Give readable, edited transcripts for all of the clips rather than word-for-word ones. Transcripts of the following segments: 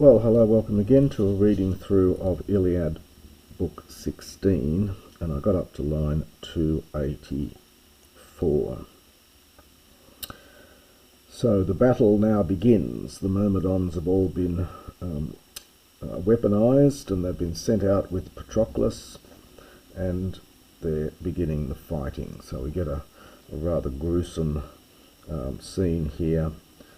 Well, hello, welcome again to a reading through of Iliad, book 16, and I got up to line 284. So the battle now begins. The Myrmidons have all been weaponized, and they've been sent out with Patroclus, and they're beginning the fighting. So we get a rather gruesome scene here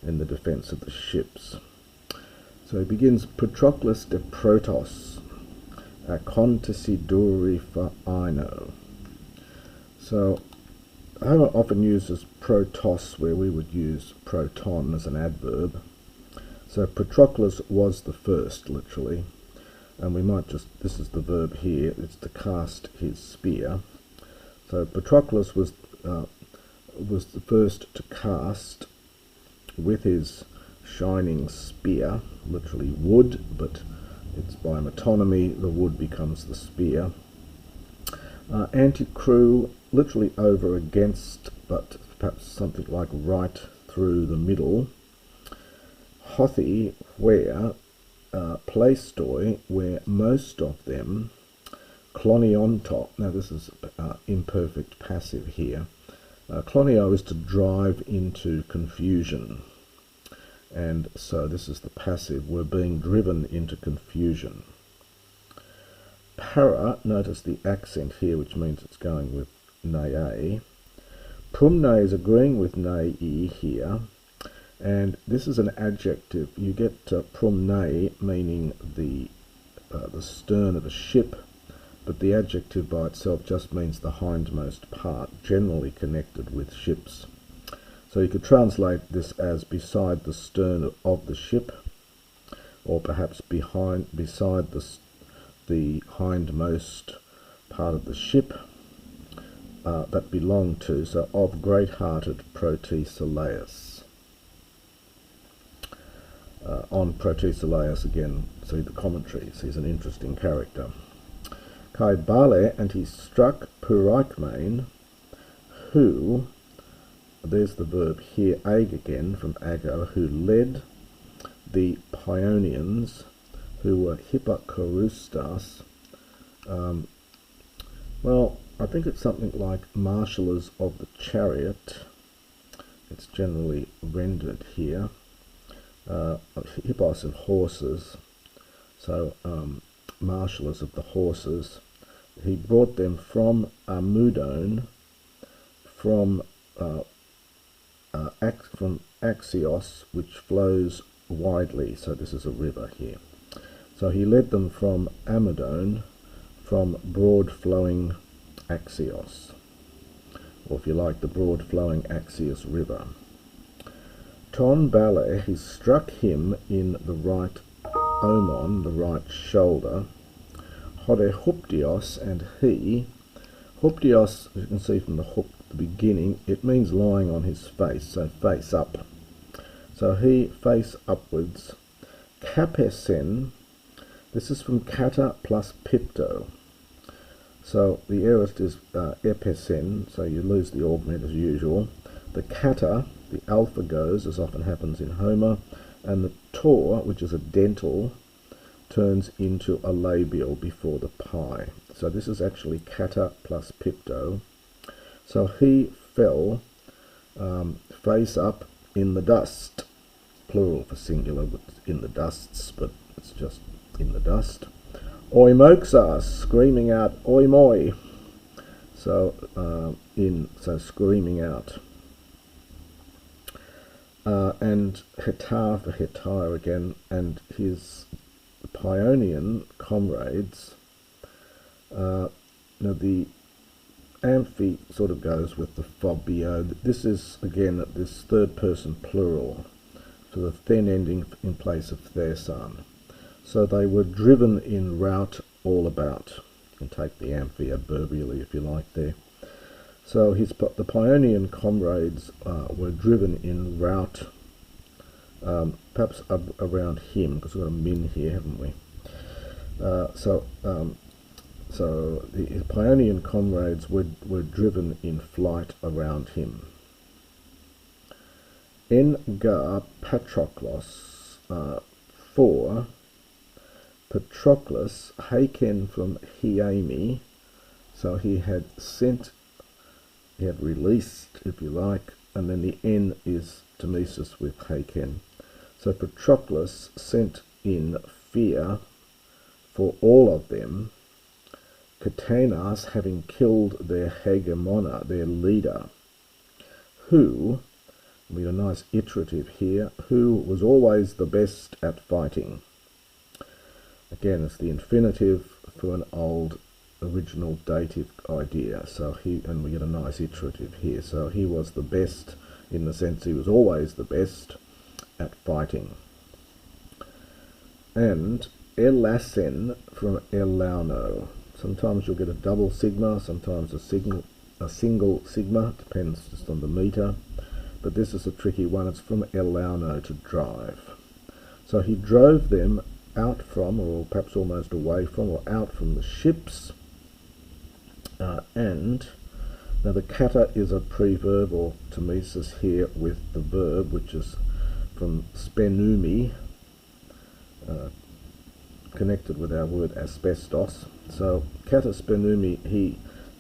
in the defense of the ships. So he begins, Patroclus de Protos, Acontesiduri for Ino. So Homer often uses protos where we would use proton as an adverb. So Patroclus was the first, literally, and we might just, this is the verb here, it's to cast his spear. So Patroclus was the first to cast with his shining spear, literally wood, but it's by metonymy, the wood becomes the spear. Anti-crew, literally over against, but perhaps something like right through the middle. Hothi, where, plaistoi, where most of them, clonionto, now this is imperfect passive here. Clonio is to drive into confusion. And so this is the passive, we're being driven into confusion. Para, notice the accent here, which means it's going with nei. Prumne is agreeing with nei here, and this is an adjective. You get prumne meaning the stern of a ship, but the adjective by itself just means the hindmost part, generally connected with ships. So you could translate this as beside the stern of the ship, or perhaps beside the hindmost part of the ship that belonged to, so of great-hearted Protesilaus. On Protesilaus again, see the commentaries, he's an interesting character. Kai Bale, and he struck Puraikmane, who, there's the verb here, ag again from ago, who led the Paeonians, who were hippocoristas. Well, I think it's something like marshallers of the chariot. It's generally rendered here. Hippos of horses, so marshallers of the horses. He brought them from Amudon, from Axios, which flows widely, so this is a river here. So he led them from Amudon, from broad-flowing Axios, or if you like, the broad-flowing Axios River. Ton Bale, he struck him in the right omon, the right shoulder. Hode Huptios, and he, Huptios, as you can see from the hook at the beginning, it means lying on his face, so face up. So he, face upwards. Capesen, this is from kata plus pipto. So the aorist is epesen, so you lose the augment as usual. The kata, the alpha goes, as often happens in Homer, and the tor, which is a dental, turns into a labial before the pi. So this is actually kata plus pipto. So he fell face up in the dust, plural for singular, in the dusts, but it's just in the dust. Oimoxas, screaming out, oi moi. So screaming out. And Hetar for Hetar again, and his Paeonian comrades. Now the amphi sort of goes with the phobio. This is again this third person plural for the then ending in place of thesan. So they were driven in rout all about. You can take the amphi adverbially if you like there. So the Paeonian comrades were driven in rout, perhaps around him, because we've got a min here, haven't we? So the Paeonian comrades were driven in flight around him. En gar Patroclus for Patroclus, Haken from Hyami. So he had released, if you like, and then the N is Tmesis with Haken. So Patroclus sent in fear for all of them, Katanas having killed their hegemona, their leader, who, we have a nice iterative here, who was always the best at fighting. Again, it's the infinitive for an old original dative idea. So and we get a nice iterative here. So he was the best in the sense he was always the best at fighting. And Elasen from Elauno. Sometimes you'll get a double sigma, sometimes a single sigma, depends just on the meter. But this is a tricky one. It's from Elauno, to drive. So he drove them out from, or perhaps almost away from, or out from the ships. And now the kata is a preverb or tmesis here with the verb, which is from spenumi, connected with our word asbestos. So kata spenumi,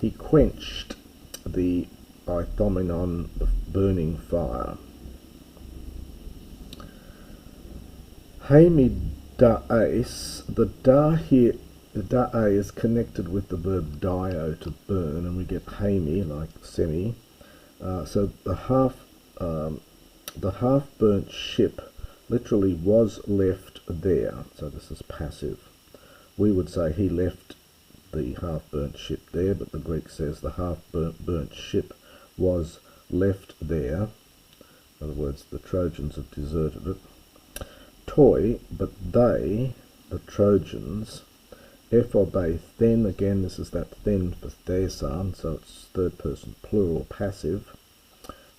he quenched the Ithomenon, the burning fire. Hamidaes, the da here, the da is connected with the verb dio, to burn, and we get hami, like semi. So the half burnt ship literally was left there. So this is passive. We would say he left the half burnt ship there, but the Greek says the half burnt ship was left there. In other words, the Trojans have deserted it. Toi, but they, the Trojans, ephobe then, again this is that then for thesan, so it's third person plural passive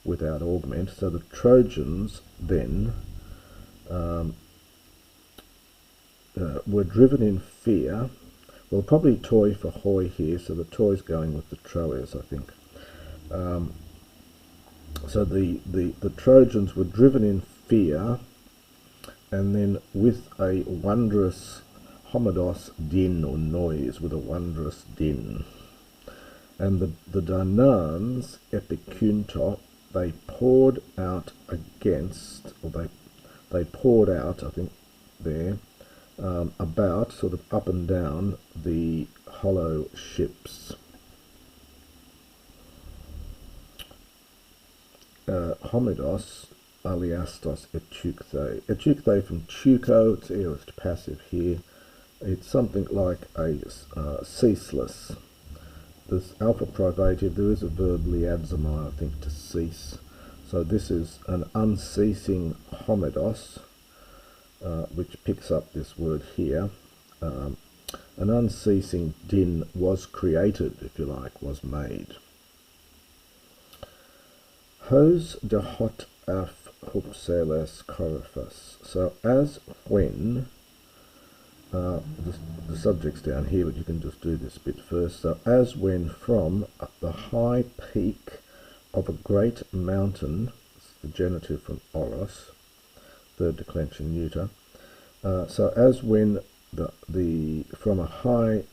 without augment. So the Trojans then were driven in fear. Well, probably toi for hoi here, so the toi's going with the Troas, I think. So the Trojans were driven in fear, and then with a wondrous homodos din, or noise, with a wondrous din. And the Danans, epicunto, they poured out against, or they poured out, I think, there, about, sort of up and down, the hollow ships. Homidos, aliastos, etukthe. Etukthe from tuko, it's aorist passive here. It's something like a ceaseless. This alpha privative, there is a verb liadzamai, I think, to cease. So this is an unceasing homidos, which picks up this word here. An unceasing din was created, if you like, was made. Hos de hot af hupseles corifus. So as when, the subject's down here, but you can just do this bit first. So as when from the high peak of a great mountain, it's the genitive from oros, third declension neuter. So as when from a high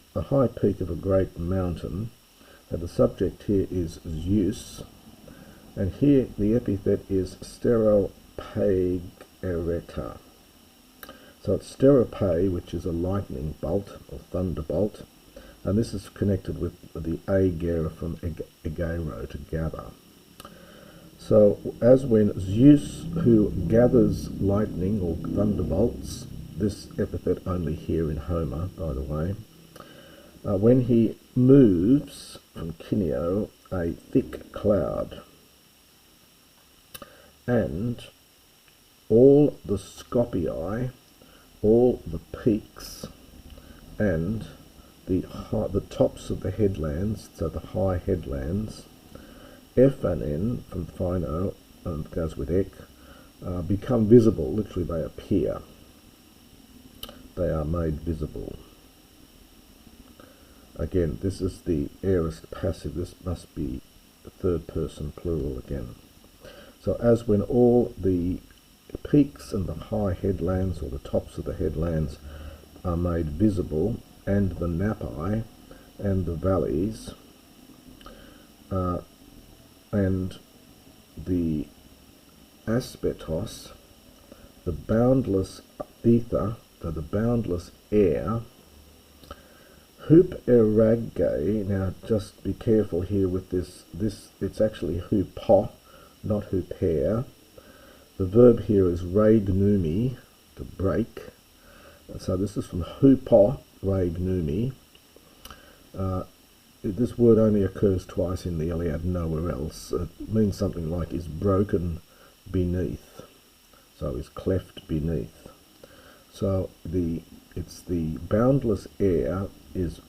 peak of a great mountain, and the subject here is Zeus, and here the epithet is steropaigereta. So it's steropai, which is a lightning bolt or thunderbolt, and this is connected with the agera from egero, to gather. So as when Zeus, who gathers lightning or thunderbolts, this epithet only here in Homer, by the way, when he moves from kineo a thick cloud, and all the scopii, all the peaks, and the tops of the headlands, so the high headlands, F and N from Phino, and goes with ek, become visible. Literally, they appear. They are made visible. Again, this is the aorist passive. This must be third person plural again. So as when all the peaks and the high headlands, or the tops of the headlands, are made visible, and the napi and the valleys and the aspetos, the boundless ether, the boundless air. Hup eragge. Now just be careful here with this. It's actually hupo, not huper. The verb here is reignumi, to break. So this is from hupo, reignumi. This word only occurs twice in the Iliad, nowhere else. It means something like is broken beneath, so is cleft beneath. So it's the boundless air is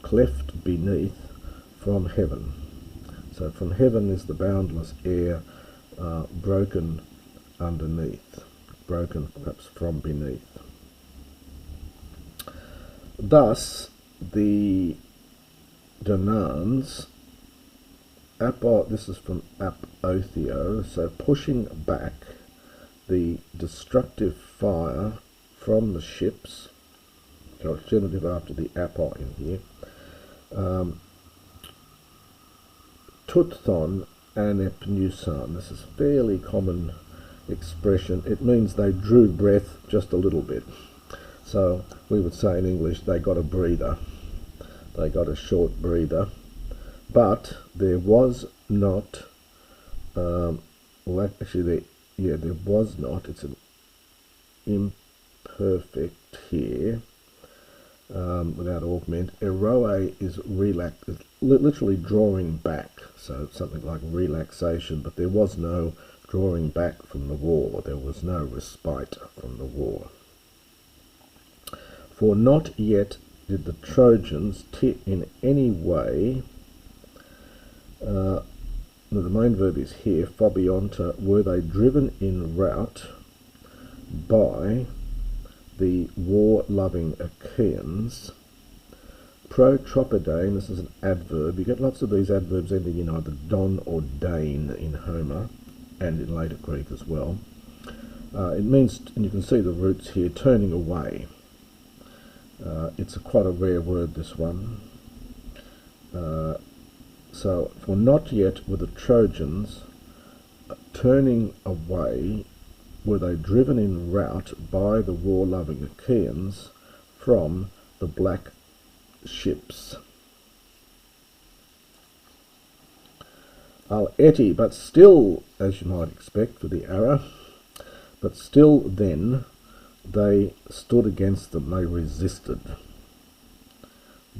cleft beneath from heaven. So from heaven is the boundless air broken underneath, broken perhaps from beneath. Thus the Donans, this is from apotheo, so pushing back the destructive fire from the ships, so it's genitive after the apo in here, tutthon anepnusan. This is a fairly common expression. It means they drew breath just a little bit. So we would say in English they got a breather. They got a short breather. But there was not, there was not, it's an imperfect here, without augment. Eroe is literally drawing back, so something like relaxation, but there was no drawing back from the war. There was no respite from the war. For not yet did the Trojans in any way, the main verb is here, phobionta, were they driven in rout by the war-loving Achaeans. Protropidane, this is an adverb. You get lots of these adverbs ending in either don or dane in Homer, and in later Greek as well. It means, and you can see the roots here, turning away. It's quite a rare word, this one. So, for not yet were the Trojans turning away, were they driven in rout by the war-loving Achaeans from the black ships. Al-eti, but still, as you might expect for the Ara, but still then they stood against them, they resisted.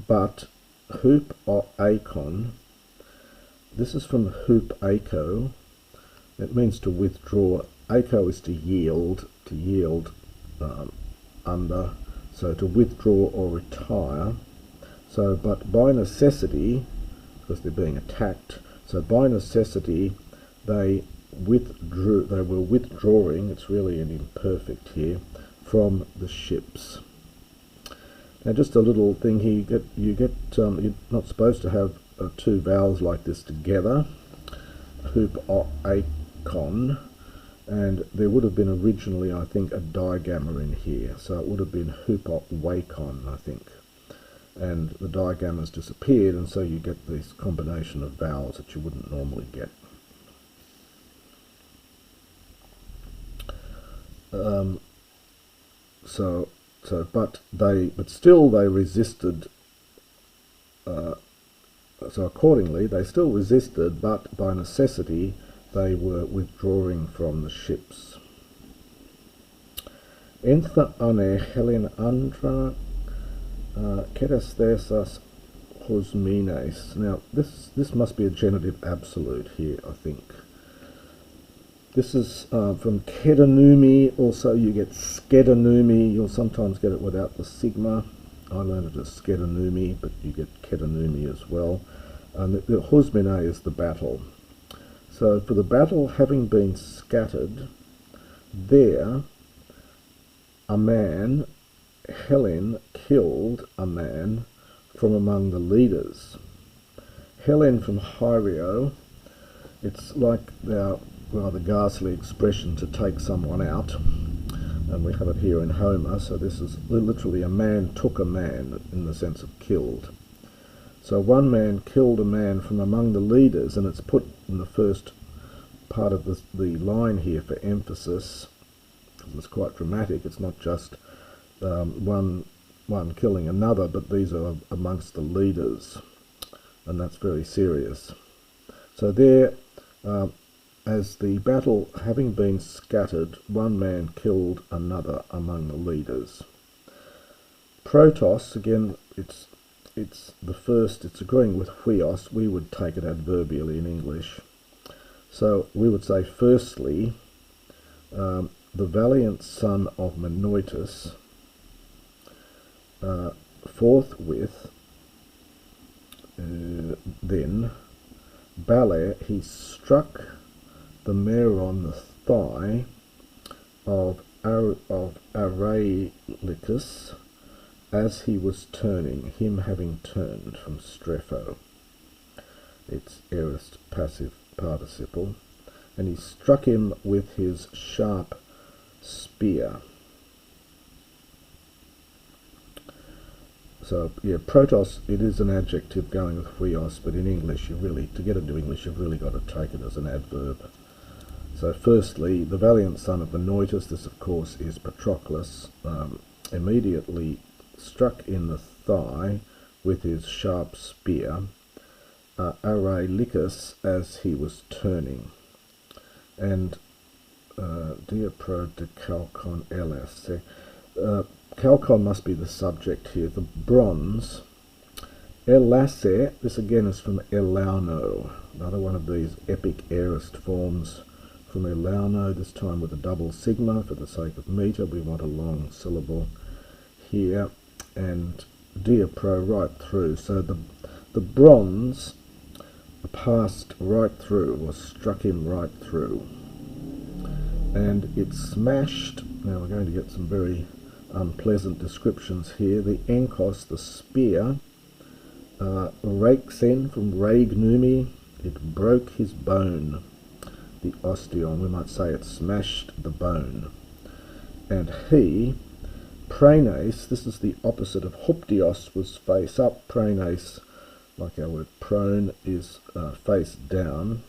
But hup o akon, this is from hup ako, it means to withdraw. Ako is to yield under, so to withdraw or retire. So, but by necessity, because they're being attacked, so by necessity they were withdrawing, it's really an imperfect here, from the ships. Now just a little thing here, you're not supposed to have two vowels like this together, hup o akon, and there would have been originally, I think, a digamma in here, so it would have been hup o wakon, I think. And the digamma's disappeared, and so you get this combination of vowels that you wouldn't normally get. But still they resisted. So accordingly, they still resisted, but by necessity they were withdrawing from the ships. Entha ane Helen andra ketasthesas hosmines. Now this must be a genitive absolute here, I think. This is from kedanumi. Also you get skedanumi. You'll sometimes get it without the sigma. I learned it as skedanumi, but you get kedanumi as well. And the hosmine is the battle. So for the battle having been scattered, there a man, Helen, killed a man from among the leaders. Helen from Hyrio, it's like rather ghastly expression to take someone out, and we have it here in Homer. So this is literally a man took a man in the sense of killed. So one man killed a man from among the leaders, and it's put in the first part of the line here for emphasis, because it's quite dramatic. It's not just one killing another, but these are amongst the leaders, and that's very serious. So there, as the battle having been scattered, one man killed another among the leaders. Protos, again, it's the first, it's agreeing with huios. We would take it adverbially in English. So we would say, firstly, the valiant son of Menoetus, forthwith, then, Bale, he struck the mare on the thigh of Areilicus as he was turning, him having turned from strepho. It's aorist passive participle. And he struck him with his sharp spear. So, yeah, protos, it is an adjective going with huios, but in English, to get into English, you've really got to take it as an adverb. So, firstly, the valiant son of Menoetus, this, of course, is Patroclus, immediately struck in the thigh with his sharp spear, Areilicus, as he was turning. And, diapro de calcon elasse. Calcon must be the subject here. The bronze. Elasse, this again is from Elauno, another one of these epic aorist forms from Elauno, this time with a double sigma. For the sake of meter, we want a long syllable here. And diapro, right through. So the bronze passed right through, or struck him right through. And it smashed. Now we're going to get some very unpleasant descriptions here. The enkos, the spear, rakesen from regnumi, it broke his bone. The osteon, we might say it smashed the bone. And he, praenes, this is the opposite of huptios, was face up. Praenes, like our word prone, is face down.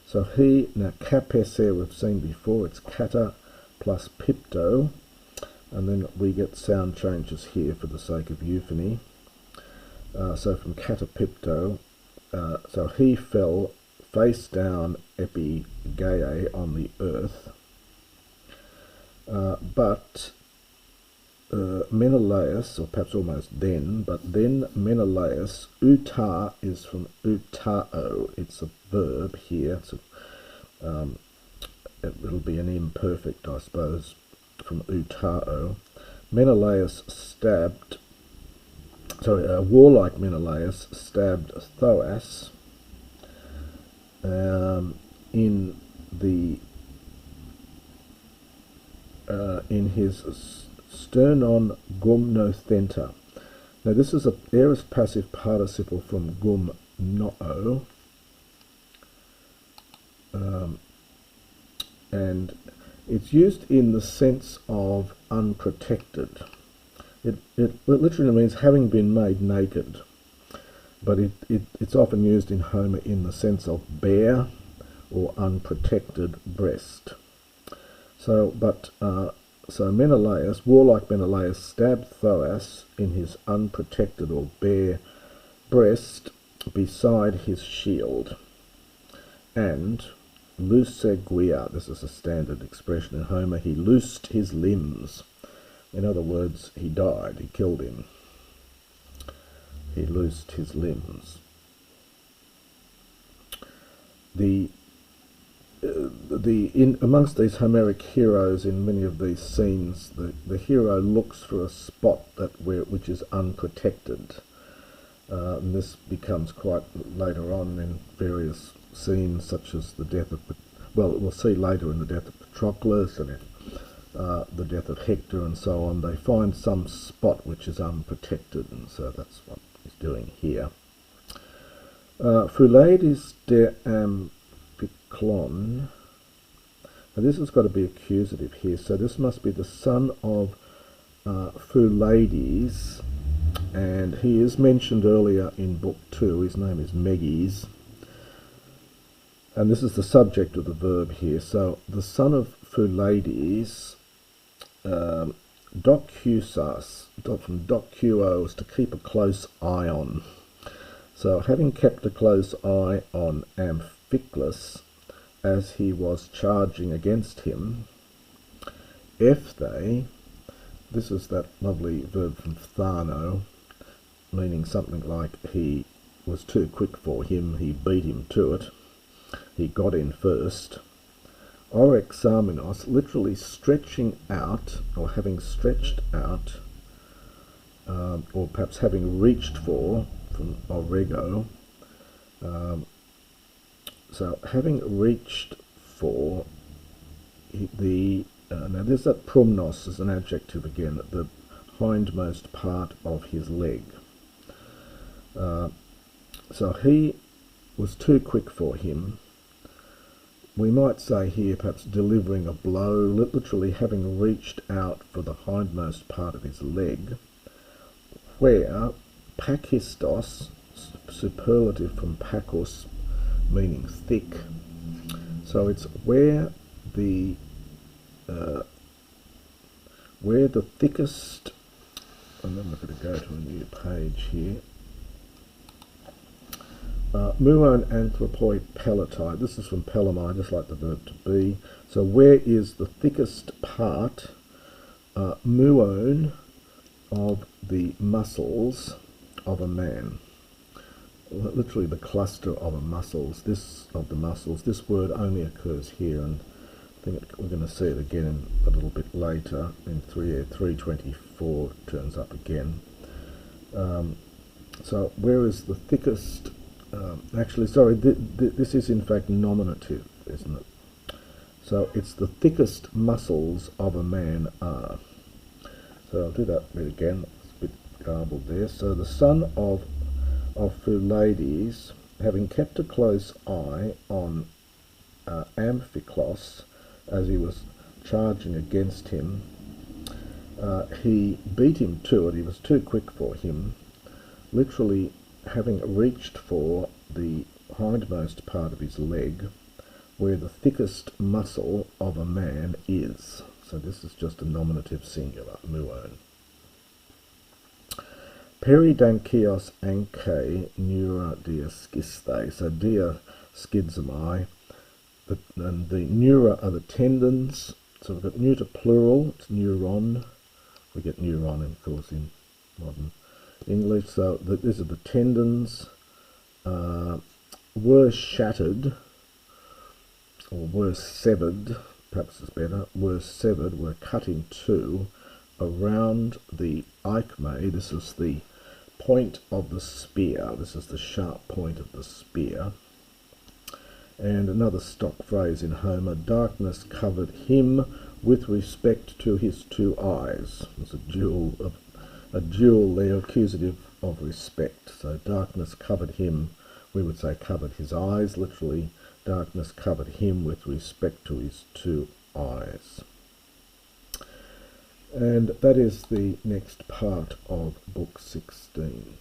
So he, now kapese we've seen before, it's kata plus pipto. And then we get sound changes here for the sake of euphony. So from catapipto, so he fell face down epigae on the earth. But Menelaus, or perhaps almost then, but then Menelaus, uta is from utao, it's a verb here. So, it'll be an imperfect, I suppose, from utao. Menelaus stabbed, warlike Menelaus stabbed Thoas in his sternon gumnothenta. Now this is a aorist passive participle from gumnoo, and it's used in the sense of unprotected. It literally means having been made naked, but it's often used in Homer in the sense of bare or unprotected breast. So Menelaus, warlike Menelaus, stabbed Thoas in his unprotected or bare breast beside his shield, and luseguia, this is a standard expression in Homer, he loosed his limbs. In other words, he died, he killed him. He loosed his limbs. Amongst these Homeric heroes in many of these scenes, the hero looks for a spot which is unprotected. And this becomes quite later on in various scenes, such as the death of, we'll see later in the death of Patroclus and the death of Hector and so on. They find some spot which is unprotected, and so that's what he's doing here. Phulades de Amphiclon, Now this has got to be accusative here, so this must be the son of Phylades, and he is mentioned earlier in book 2. His name is Meges, and this is the subject of the verb here. So the son of Phylades, dokusas, from dokuo is to keep a close eye on. So having kept a close eye on Amphiclus as he was charging against him, Ephthei, this is that lovely verb from Thano, meaning something like he was too quick for him, he beat him to it, he got in first. Orexamenos, literally stretching out, or having stretched out, or perhaps having reached for, from orego. So having reached for the, now there's that prumnos as an adjective again, the hindmost part of his leg. So he was too quick for him. We might say here perhaps delivering a blow, literally having reached out for the hindmost part of his leg, where pakistos, superlative from pakos, meaning thick. So it's where the thickest, and then we're going to go to a new page here. Muon anthropoi pelatai. This is from pelamai, just like the verb to be. So where is the thickest part, muon, of the muscles of a man? Literally the cluster of the muscles. This word only occurs here, and I think we're going to see it again a little bit later. In 324 turns up again. So where is the thickest? Actually, sorry, this is in fact nominative, isn't it? So it's the thickest muscles of a man are. So I'll do that bit again. It's a bit garbled there. So the son of Phylades, having kept a close eye on Amphiclus as he was charging against him, he beat him to it. He was too quick for him, literally having reached for the hindmost part of his leg, where the thickest muscle of a man is. So this is just a nominative singular, muon. Peridankios anke neura diaskisthe. So diaskizomai, and the neura are the tendons. So we've got neuter plural, it's neuron. We get neuron, of course, in modern English. So these are the tendons, were shattered, or were severed, perhaps is better, were severed, were cut in two around the aikme. This is the point of the spear, this is the sharp point of the spear. And another stock phrase in Homer, darkness covered him with respect to his two eyes. There's a dual there, accusative of respect. So darkness covered him, we would say covered his eyes, literally darkness covered him with respect to his two eyes. And that is the next part of book 16.